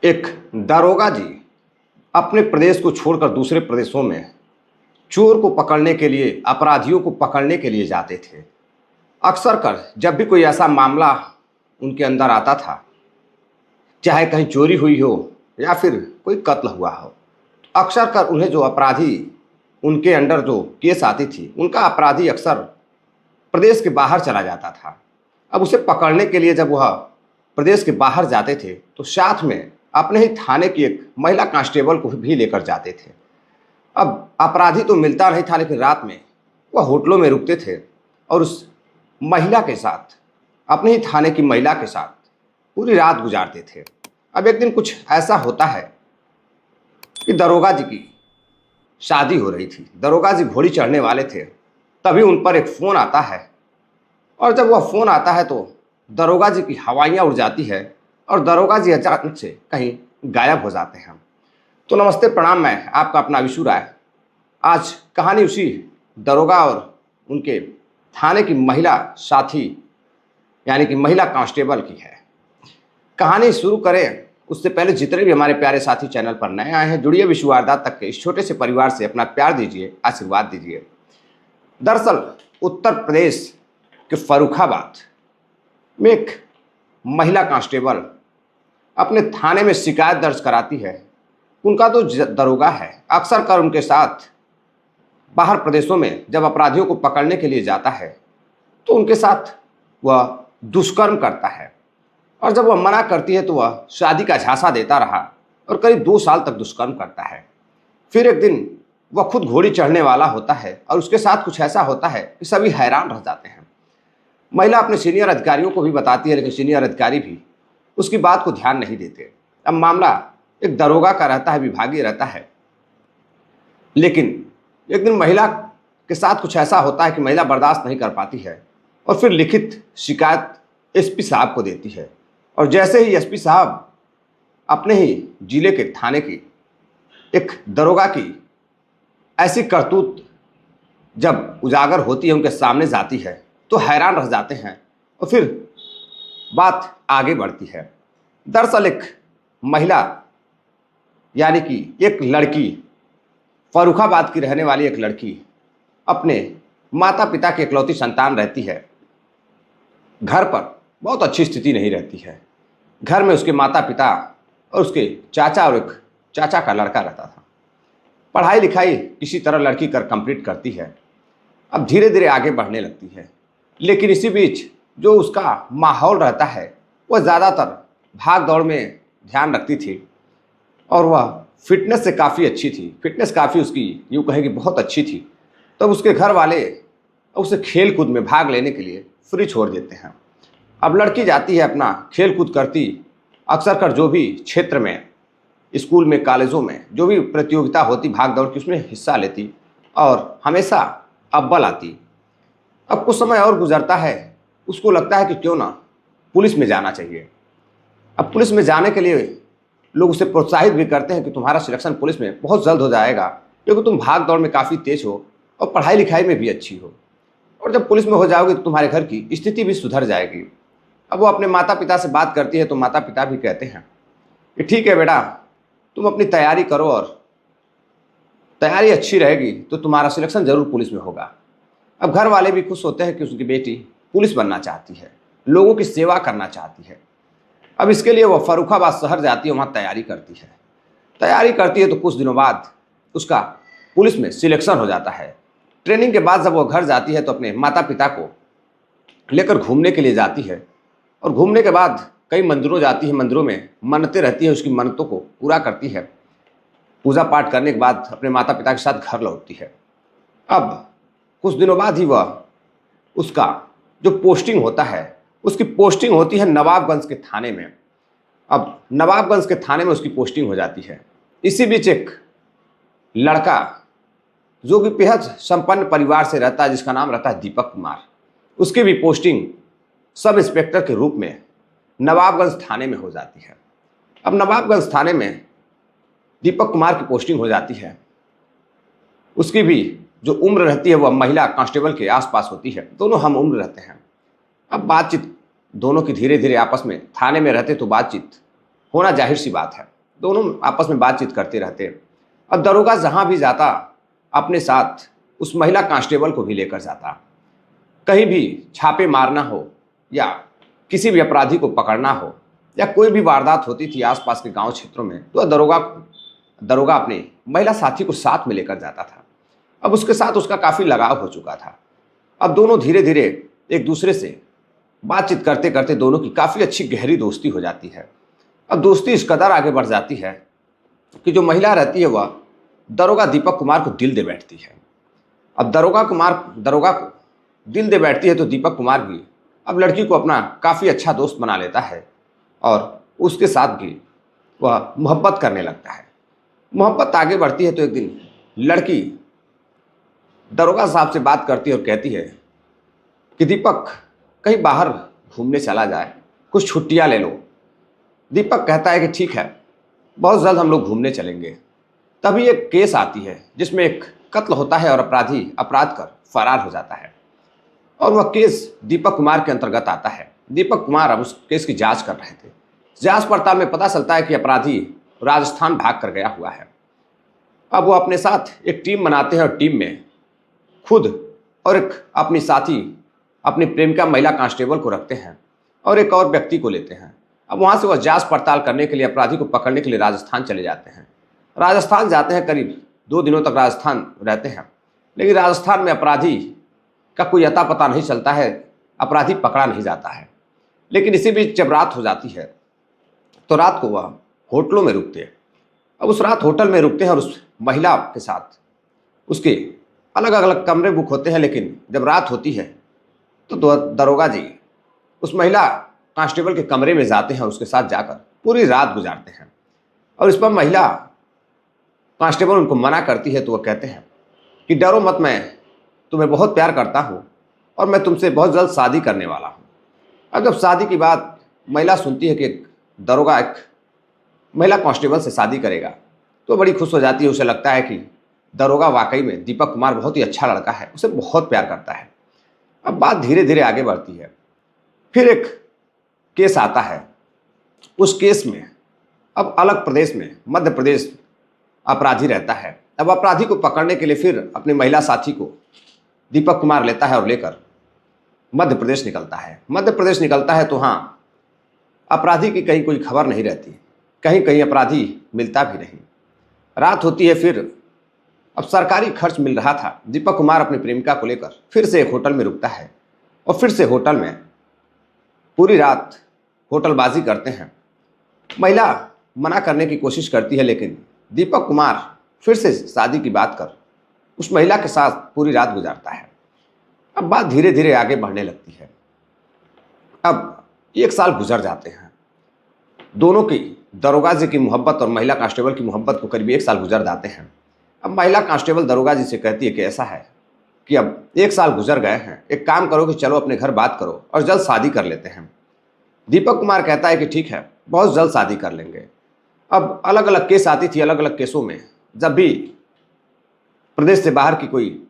एक दारोगा जी अपने प्रदेश को छोड़कर दूसरे प्रदेशों में चोर को पकड़ने के लिए, अपराधियों को पकड़ने के लिए जाते थे। अक्सर कर जब भी कोई ऐसा मामला उनके अंदर आता था, चाहे कहीं चोरी हुई हो या फिर कोई कत्ल हुआ हो, अक्सर कर उन्हें जो अपराधी उनके अंडर जो केस आती थी, उनका अपराधी अक्सर प्रदेश के बाहर चला जाता था। अब उसे पकड़ने के लिए जब वह प्रदेश के बाहर जाते थे तो साथ में अपने ही थाने की एक महिला कांस्टेबल को भी लेकर जाते थे। अब अपराधी तो मिलता नहीं था, लेकिन रात में वह होटलों में रुकते थे और उस महिला के साथ, अपने ही थाने की महिला के साथ पूरी रात गुजारते थे। अब एक दिन कुछ ऐसा होता है कि दरोगा जी की शादी हो रही थी, दरोगा जी घोड़ी चढ़ने वाले थे, तभी उन पर एक फ़ोन आता है और जब वह फ़ोन आता है तो दरोगा जी की हवाइयाँ उड़ जाती है और दरोगा जी अचानक से कहीं गायब हो जाते हैं। तो नमस्ते, प्रणाम, मैं आपका अपना विशु राय। आज कहानी उसी दरोगा और उनके थाने की महिला साथी यानी कि महिला कांस्टेबल की है। कहानी शुरू करें उससे पहले जितने भी हमारे प्यारे साथी चैनल पर नए आए हैं, जुड़िए विशु वारदात तक के इस छोटे से परिवार से, अपना प्यार दीजिए, आशीर्वाद दीजिए। दरअसल उत्तर प्रदेश के फर्रुखाबाद में एक महिला कांस्टेबल अपने थाने में शिकायत दर्ज कराती है। उनका तो दरोगा है, अक्सर कर उनके साथ बाहर प्रदेशों में जब अपराधियों को पकड़ने के लिए जाता है तो उनके साथ वह दुष्कर्म करता है और जब वह मना करती है तो वह शादी का झांसा देता रहा और करीब 2 साल तक दुष्कर्म करता है। फिर एक दिन वह खुद घोड़ी चढ़ने वाला होता है और उसके साथ कुछ ऐसा होता है कि सभी हैरान रह जाते हैं। महिला अपने सीनियर अधिकारियों को भी बताती है, लेकिन सीनियर अधिकारी भी उसकी बात को ध्यान नहीं देते। अब मामला एक दरोगा का रहता है, विभागीय रहता है, लेकिन एक दिन महिला के साथ कुछ ऐसा होता है कि महिला बर्दाश्त नहीं कर पाती है और फिर लिखित शिकायत एसपी साहब को देती है। और जैसे ही एसपी साहब अपने ही जिले के थाने की एक दरोगा की ऐसी करतूत जब उजागर होती है, उनके सामने जाती है, तो हैरान रह जाते हैं और फिर बात आगे बढ़ती है। दरअसल एक महिला यानी कि एक लड़की, फर्रुखाबाद की रहने वाली एक लड़की, अपने माता पिता की इकलौती संतान रहती है। घर पर बहुत अच्छी स्थिति नहीं रहती है। घर में उसके माता पिता और उसके चाचा और एक चाचा का लड़का रहता था। पढ़ाई लिखाई किसी तरह लड़की कर कंप्लीट करती है, अब धीरे धीरे आगे बढ़ने लगती है, लेकिन इसी बीच जो उसका माहौल रहता है वह ज़्यादातर भाग दौड़ में ध्यान रखती थी और वह फिटनेस से काफ़ी अच्छी थी। फिटनेस काफ़ी उसकी यूँ कहें कि बहुत अच्छी थी। तब उसके घर वाले उसे खेल कूद में भाग लेने के लिए फ्री छोड़ देते हैं। अब लड़की जाती है अपना खेल कूद करती, अक्सर कर जो भी क्षेत्र में, स्कूल में, कॉलेजों में जो भी प्रतियोगिता होती भाग दौड़ की, उसमें हिस्सा लेती और हमेशा अव्वल आती। अब कुछ समय और गुजरता है, उसको लगता है कि क्यों ना पुलिस में जाना चाहिए। अब पुलिस में जाने के लिए लोग उसे प्रोत्साहित भी करते हैं कि तुम्हारा सिलेक्शन पुलिस में बहुत जल्द हो जाएगा, क्योंकि तुम भाग दौड़ में काफ़ी तेज हो और पढ़ाई लिखाई में भी अच्छी हो, और जब पुलिस में हो जाओगे तो तुम्हारे घर की स्थिति भी सुधर जाएगी। अब वो अपने माता पिता से बात करती है तो माता पिता भी कहते हैं कि ठीक है बेटा, तुम अपनी तैयारी करो और तैयारी अच्छी रहेगी तो तुम्हारा सिलेक्शन ज़रूर पुलिस में होगा। अब घर वाले भी खुश होते हैं कि उसकी बेटी पुलिस बनना चाहती है, लोगों की सेवा करना चाहती है। अब इसके लिए वह फर्रुखाबाद शहर जाती है, वहाँ तैयारी करती है तो कुछ दिनों बाद उसका पुलिस में सिलेक्शन हो जाता है। ट्रेनिंग के बाद जब वह घर जाती है तो अपने माता पिता को लेकर घूमने के लिए जाती है और घूमने के बाद कई मंदिरों जाती है, मंदिरों में मन्नतें रहती है, उसकी मन्नतों को पूरा करती है। पूजा पाठ करने के बाद अपने माता पिता के साथ घर लौटती है। अब कुछ दिनों बाद ही वह उसका जो पोस्टिंग होता है, उसकी पोस्टिंग होती है नवाबगंज के थाने में। अब नवाबगंज के थाने में उसकी पोस्टिंग हो जाती है। इसी बीच एक लड़का जो कि बेहद संपन्न परिवार से रहता है, जिसका नाम रहता है दीपक कुमार, उसकी भी पोस्टिंग सब इंस्पेक्टर के रूप में नवाबगंज थाने में हो जाती है। अब नवाबगंज थाने में दीपक कुमार की पोस्टिंग हो जाती है। उसकी भी जो उम्र रहती है वह महिला कांस्टेबल के आसपास होती है, दोनों हम उम्र रहते हैं। अब बातचीत दोनों की धीरे धीरे आपस में, थाने में रहते तो बातचीत होना जाहिर सी बात है। दोनों आपस में बातचीत करते रहते। अब दरोगा जहाँ भी जाता अपने साथ उस महिला कांस्टेबल को भी लेकर जाता। कहीं भी छापे मारना हो या किसी भी अपराधी को पकड़ना हो या कोई भी वारदात होती थी आसपास के गांव क्षेत्रों में, तो दरोगा अपने महिला साथी को साथ में लेकर जाता था। अब उसके साथ उसका काफ़ी लगाव हो चुका था। अब दोनों धीरे धीरे एक दूसरे से बातचीत करते करते दोनों की काफ़ी अच्छी गहरी दोस्ती हो जाती है। अब दोस्ती इस कदर आगे बढ़ जाती है कि जो महिला रहती है वह दरोगा दीपक कुमार को दिल दे बैठती है। अब दरोगा को दिल दे बैठती है तो दीपक कुमार भी अब लड़की को अपना काफ़ी अच्छा दोस्त बना लेता है और उसके साथ भी वह मोहब्बत करने लगता है। मोहब्बत आगे बढ़ती है तो एक दिन लड़की दरोगा साहब से बात करती है और कहती है कि दीपक कहीं बाहर घूमने चला जाए, कुछ छुट्टियां ले लो। दीपक कहता है कि ठीक है, बहुत जल्द हम लोग घूमने चलेंगे। तभी एक केस आती है जिसमें एक कत्ल होता है और अपराधी अपराध कर फरार हो जाता है और वह केस दीपक कुमार के अंतर्गत आता है। दीपक कुमार अब उस केस की जांच कर रहे थे। जांच पड़ताल में पता चलता है कि अपराधी राजस्थान भाग कर गया हुआ है। अब वो अपने साथ एक टीम बनाते हैं और टीम में खुद और एक अपनी साथी अपनी प्रेमिका महिला कांस्टेबल को रखते हैं और एक और व्यक्ति को लेते हैं। अब वहाँ से वह जांच पड़ताल करने के लिए अपराधी को पकड़ने के लिए राजस्थान चले जाते हैं। राजस्थान जाते हैं, करीब 2 दिनों तक राजस्थान रहते हैं, लेकिन राजस्थान में अपराधी का कोई अता पता नहीं चलता है, अपराधी पकड़ा नहीं जाता है। लेकिन इसी बीच जब रात हो जाती है तो रात को वह होटलों में रुकते हैं। अब उस रात होटल में रुकते हैं और उस महिला के साथ उसके अलग अलग कमरे बुक होते हैं। लेकिन जब रात होती है तो दरोगा जी उस महिला कांस्टेबल के कमरे में जाते हैं, उसके साथ जाकर पूरी रात गुजारते हैं। और इस पर महिला कांस्टेबल उनको मना करती है तो वह कहते हैं कि डरो मत, मैं तुम्हें बहुत प्यार करता हूँ और मैं तुमसे बहुत जल्द शादी करने वाला हूँ। अब जब शादी की बात महिला सुनती है कि दरोगा एक महिला कांस्टेबल से शादी करेगा तो बड़ी खुश हो जाती है। उसे लगता है कि दरोगा वाकई में दीपक कुमार बहुत ही अच्छा लड़का है, उसे बहुत प्यार करता है। अब बात धीरे धीरे आगे बढ़ती है। फिर एक केस आता है। उस केस में अब अलग प्रदेश में मध्य प्रदेश अपराधी रहता है। अब अपराधी को पकड़ने के लिए फिर अपनी महिला साथी को दीपक कुमार लेता है और लेकर मध्य प्रदेश निकलता है। मध्य प्रदेश निकलता है तो हाँ, अपराधी की कहीं कोई खबर नहीं रहती, कहीं कहीं अपराधी मिलता भी नहीं। रात होती है। फिर अब सरकारी खर्च मिल रहा था। दीपक कुमार अपनी प्रेमिका को लेकर फिर से एक होटल में रुकता है और फिर से होटल में पूरी रात होटलबाजी करते हैं। महिला मना करने की कोशिश करती है लेकिन दीपक कुमार फिर से शादी की बात कर उस महिला के साथ पूरी रात गुजारता है। अब बात धीरे धीरे आगे बढ़ने लगती है। अब 1 साल गुजर जाते हैं। दोनों की दरोगा जी की मोहब्बत और महिला कांस्टेबल की मोहब्बत को करीब 1 साल गुजर जाते हैं। अब महिला कांस्टेबल दरोगा जी से कहती है कि ऐसा है कि अब 1 साल गुजर गए हैं, एक काम करो कि चलो अपने घर बात करो और जल्द शादी कर लेते हैं। दीपक कुमार कहता है कि ठीक है, बहुत जल्द शादी कर लेंगे। अब अलग अलग केस आती थी। अलग अलग केसों में जब भी प्रदेश से बाहर की कोई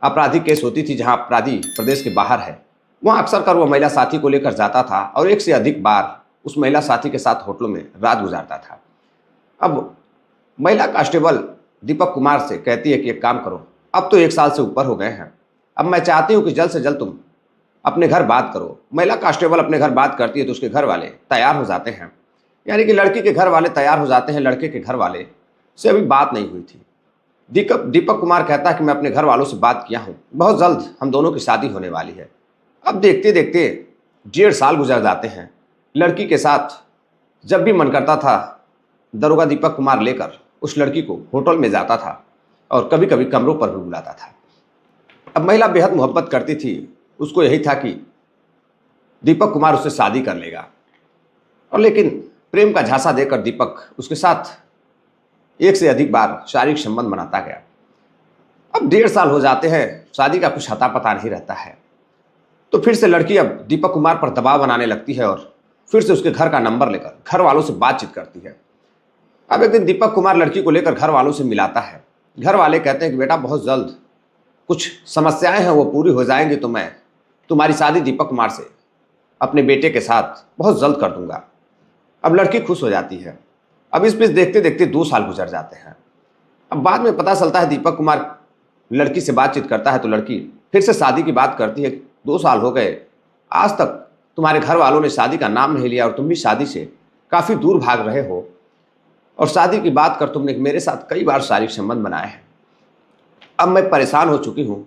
आपराधिक केस होती थी जहां अपराधी प्रदेश के बाहर है, वहां अक्सर कर वो महिला साथी को लेकर जाता था और 1 से अधिक बार उस महिला साथी के साथ होटलों में रात गुजारता था। अब महिला कांस्टेबल दीपक कुमार से कहती है कि एक काम करो, अब तो 1 साल से ऊपर हो गए हैं, अब मैं चाहती हूँ कि जल्द से जल्द तुम अपने घर बात करो। महिला कांस्टेबल अपने घर बात करती है तो उसके घर वाले तैयार हो जाते हैं, यानी कि लड़की के घर वाले तैयार हो जाते हैं। लड़के के घर वाले से अभी बात नहीं हुई थी। दीपक कुमार कहता है कि मैं अपने घर वालों से बात किया हूँ, बहुत जल्द हम दोनों की शादी होने वाली है। अब देखते देखते 1.5 साल गुजर जाते हैं। लड़की के साथ जब भी मन करता था दरोगा दीपक कुमार लेकर उस लड़की को होटल में जाता था और कभी कभी कमरों पर भी बुलाता था। अब महिला बेहद मोहब्बत करती थी, उसको यही था कि दीपक कुमार उससे शादी कर लेगा। और लेकिन प्रेम का झांसा देकर दीपक उसके साथ 1 से अधिक बार शारीरिक संबंध बनाता गया। अब 1.5 साल हो जाते हैं, शादी का कुछ अता पता नहीं रहता है। तो फिर से लड़की अब दीपक कुमार पर दबाव बनाने लगती है और फिर से उसके घर का नंबर लेकर घर वालों से बातचीत करती है। अब एक दिन दीपक कुमार लड़की को लेकर घर वालों से मिलाता है। घर वाले कहते हैं कि बेटा बहुत जल्द कुछ समस्याएं हैं वो पूरी हो जाएंगी तो मैं तुम्हारी शादी दीपक कुमार से अपने बेटे के साथ बहुत जल्द कर दूंगा। अब लड़की खुश हो जाती है अब इस बीच देखते देखते 2 साल गुजर जाते हैं। अब बाद में पता चलता है दीपक कुमार लड़की से बातचीत करता है तो लड़की फिर से शादी की बात करती है कि 2 साल हो गए, आज तक तुम्हारे घर वालों ने शादी का नाम नहीं लिया और तुम भी शादी से काफ़ी दूर भाग रहे हो, और शादी की बात कर तुमने मेरे साथ कई बार शारीरिक संबंध बनाए हैं। अब मैं परेशान हो चुकी हूँ,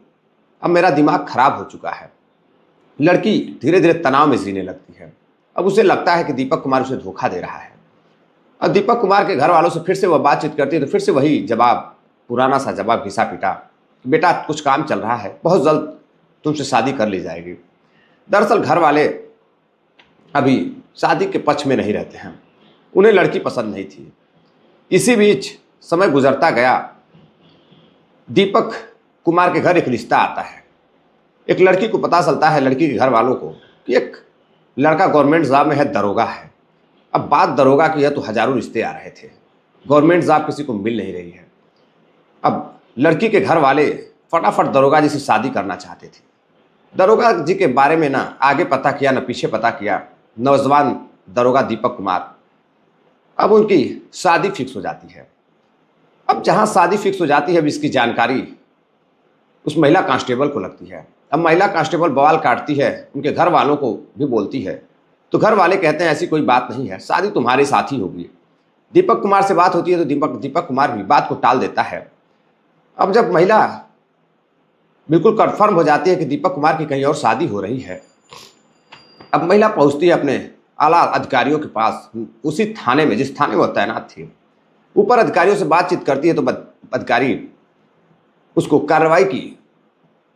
अब मेरा दिमाग खराब हो चुका है। लड़की धीरे धीरे तनाव में जीने लगती है। अब उसे लगता है कि दीपक कुमार उसे धोखा दे रहा है। अब दीपक कुमार के घर वालों से फिर से वह बातचीत करती है तो फिर से वही जवाब, पुराना सा जवाब घिसा पीटा, बेटा कुछ काम चल रहा है, बहुत जल्द तुमसे शादी कर ली जाएगी। दरअसल घर वाले अभी शादी के पक्ष में नहीं रहते हैं, उन्हें लड़की पसंद नहीं थी। इसी बीच समय गुजरता गया, दीपक कुमार के घर एक रिश्ता आता है। एक लड़की को पता चलता है, लड़की के घर वालों को, कि एक लड़का गवर्नमेंट जॉब में है, दरोगा है। अब बात दरोगा की है तो हजारों रिश्ते आ रहे थे, गवर्नमेंट जॉब किसी को मिल नहीं रही है। अब लड़की के घर वाले फटाफट दरोगा जी से शादी करना चाहते थे। दरोगा जी के बारे में ना आगे पता किया ना पीछे पता किया, नौजवान दरोगा दीपक कुमार, अब उनकी शादी फिक्स हो जाती है। अब जहां शादी फिक्स हो जाती है, अब इसकी जानकारी उस महिला कांस्टेबल को लगती है। अब महिला कांस्टेबल बवाल काटती है, उनके घर वालों को भी बोलती है, तो घर वाले कहते हैं ऐसी कोई बात नहीं है, शादी तुम्हारे साथ ही होगी। दीपक कुमार से बात होती है तो दीपक कुमार भी बात को टाल देता है। अब जब महिला बिल्कुल कन्फर्म हो जाती है कि दीपक कुमार की कहीं और शादी हो रही है, अब महिला पहुंचती है अपने आला अधिकारियों के पास, उसी थाने में जिस थाने में वो तैनात थी। ऊपर अधिकारियों से बातचीत करती है तो अधिकारी उसको कार्रवाई की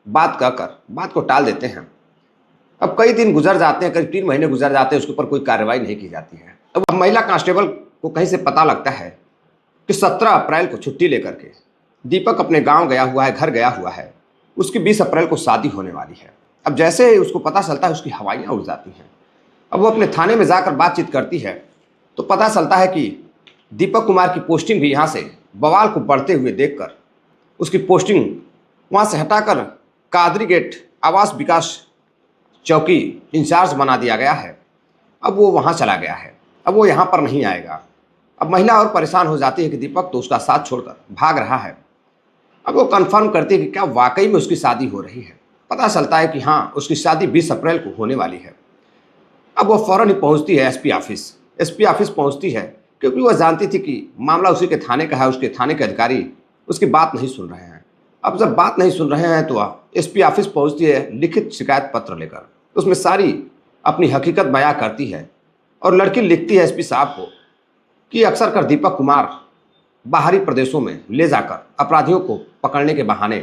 बात कहकर बात को टाल देते हैं। अब कई दिन गुजर जाते हैं, करीब 3 महीने गुजर जाते हैं, उसके ऊपर कोई कार्रवाई नहीं की जाती है। अब महिला कांस्टेबल को कहीं से पता लगता है कि 17 अप्रैल को छुट्टी लेकर के दीपक अपने गांव गया हुआ है, घर गया हुआ है, उसकी 20 अप्रैल को शादी होने वाली है। अब जैसे ही उसको पता चलता है, उसकी हवाइयाँ उड़ जाती हैं। अब वो अपने थाने में जाकर बातचीत करती है तो पता चलता है कि दीपक कुमार की पोस्टिंग भी यहाँ से बवाल को बढ़ते हुए देखकर उसकी पोस्टिंग वहाँ से हटाकर कादरी गेट आवास विकास चौकी इंचार्ज बना दिया गया है। अब वो वहाँ चला गया है, अब वो यहाँ पर नहीं आएगा। अब महिला और परेशान हो जाती है कि दीपक तो उसका साथ छोड़कर भाग रहा है। अब वो कंफर्म करती है कि क्या वाकई में उसकी शादी हो रही है। पता चलता है कि हाँ, उसकी शादी 20 अप्रैल को होने वाली है। अब वो फ़ौरन ही पहुँचती है एसपी ऑफिस पहुँचती है, क्योंकि वह जानती थी कि मामला उसी के थाने का है, उसके थाने के अधिकारी उसकी बात नहीं सुन रहे हैं। अब जब बात नहीं सुन रहे हैं तो वह एसपी ऑफिस पहुँचती है लिखित शिकायत पत्र लेकर, उसमें सारी अपनी हकीकत बयां करती है। और लड़की लिखती है एसपी साहब को कि अक्सर कर दीपक कुमार बाहरी प्रदेशों में ले जाकर अपराधियों को पकड़ने के बहाने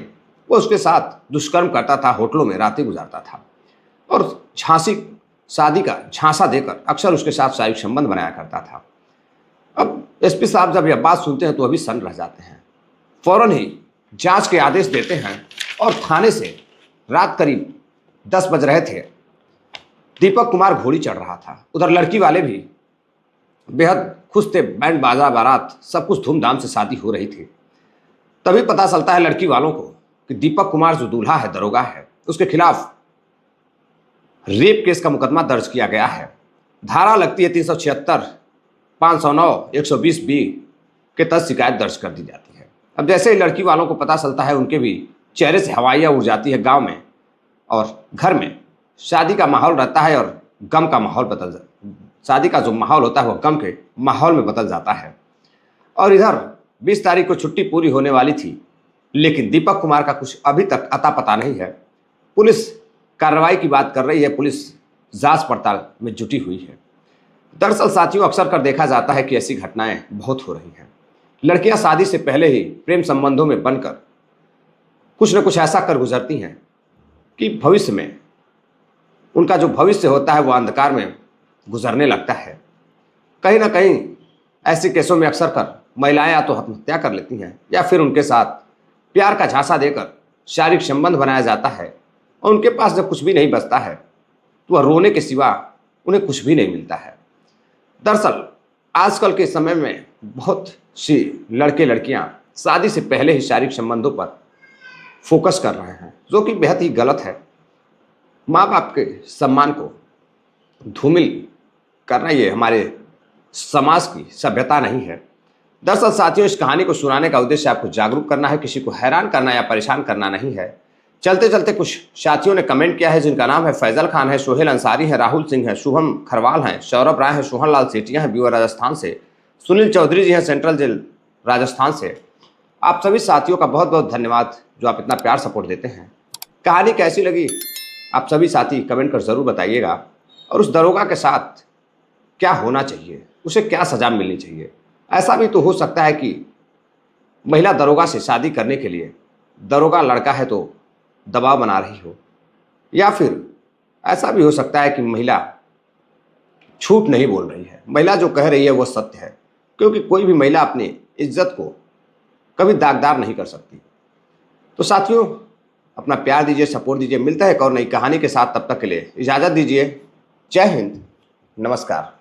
वो उसके साथ दुष्कर्म करता था, होटलों में रातें गुजारता था और शादी का झांसा देकर अक्सर उसके साथ शारीरिक संबंध बनाया करता था। अब एसपी साहब जब यह बात सुनते हैं तो अभी सन्न रह जाते हैं, फौरन ही जांच के आदेश देते हैं और थाने से रात करीब 10 बज रहे थे, दीपक कुमार घोड़ी चढ़ रहा था। उधर लड़की वाले भी बेहद खुश थे, बैंड बाजा बारात सब कुछ धूमधाम से शादी हो रही थी। तभी पता चलता है लड़की वालों को कि दीपक कुमार जो दूल्हा है, दरोगा है, उसके खिलाफ रेप केस का मुकदमा दर्ज किया गया है। धारा लगती है 376, 509, 120 बी के तहत शिकायत दर्ज कर दी जाती है। अब जैसे ही लड़की वालों को पता चलता है, उनके भी चेहरे से हवाइयाँ उड़ जाती है। गांव में और घर में शादी का माहौल रहता है और गम का माहौल शादी का जो माहौल होता है वह गम के माहौल में बदल जाता है। और इधर 20 तारीख को छुट्टी पूरी होने वाली थी, लेकिन दीपक कुमार का कुछ अभी तक अता पता नहीं है। पुलिस कार्रवाई की बात कर रही है, पुलिस जांच पड़ताल में जुटी हुई है। दरअसल साथियों, अक्सर कर देखा जाता है कि ऐसी घटनाएं बहुत हो रही हैं। लड़कियां शादी से पहले ही प्रेम संबंधों में बनकर कुछ न कुछ ऐसा कर गुजरती हैं कि भविष्य में उनका जो भविष्य होता है वो अंधकार में गुजरने लगता है। कहीं ना कहीं ऐसे केसों में अक्सर कर महिलाएं या तो आत्महत्या कर लेती हैं या फिर उनके साथ प्यार का झांसा देकर शारीरिक संबंध बनाया जाता है और उनके पास जब कुछ भी नहीं बचता है तो वह रोने के सिवा उन्हें कुछ भी नहीं मिलता है। दरअसल आजकल के समय में बहुत सी लड़के लड़कियां शादी से पहले ही शारीरिक संबंधों पर फोकस कर रहे हैं, जो कि बेहद ही गलत है। माँ बाप के सम्मान को धूमिल करना ये हमारे समाज की सभ्यता नहीं है। दरअसल साथियों, इस कहानी को सुनाने का उद्देश्य आपको जागरूक करना है, किसी को हैरान करना या परेशान करना नहीं है। चलते चलते कुछ साथियों ने कमेंट किया है, जिनका नाम है फैजल खान है, सोहेल अंसारी है, राहुल सिंह है, शुभम खरवाल हैं, सौरभ राय है, सोहन लाल सेठिया हैं व्यूअर राजस्थान से, सुनील चौधरी जी हैं सेंट्रल जेल राजस्थान से। आप सभी साथियों का बहुत बहुत धन्यवाद जो आप इतना प्यार सपोर्ट देते हैं। कहानी कैसी लगी आप सभी साथी कमेंट कर ज़रूर बताइएगा। और उस दरोगा के साथ क्या होना चाहिए, उसे क्या सज़ा मिलनी चाहिए। ऐसा भी तो हो सकता है कि महिला दरोगा से शादी करने के लिए दरोगा लड़का है तो दबाव बना रही हो, या फिर ऐसा भी हो सकता है कि महिला झूठ नहीं बोल रही है, महिला जो कह रही है वो सत्य है, क्योंकि कोई भी महिला अपनी इज्जत को कभी दागदार नहीं कर सकती। तो साथियों, अपना प्यार दीजिए, सपोर्ट दीजिए। मिलता है एक और नई कहानी के साथ, तब तक के लिए इजाज़त दीजिए। जय हिंद, नमस्कार।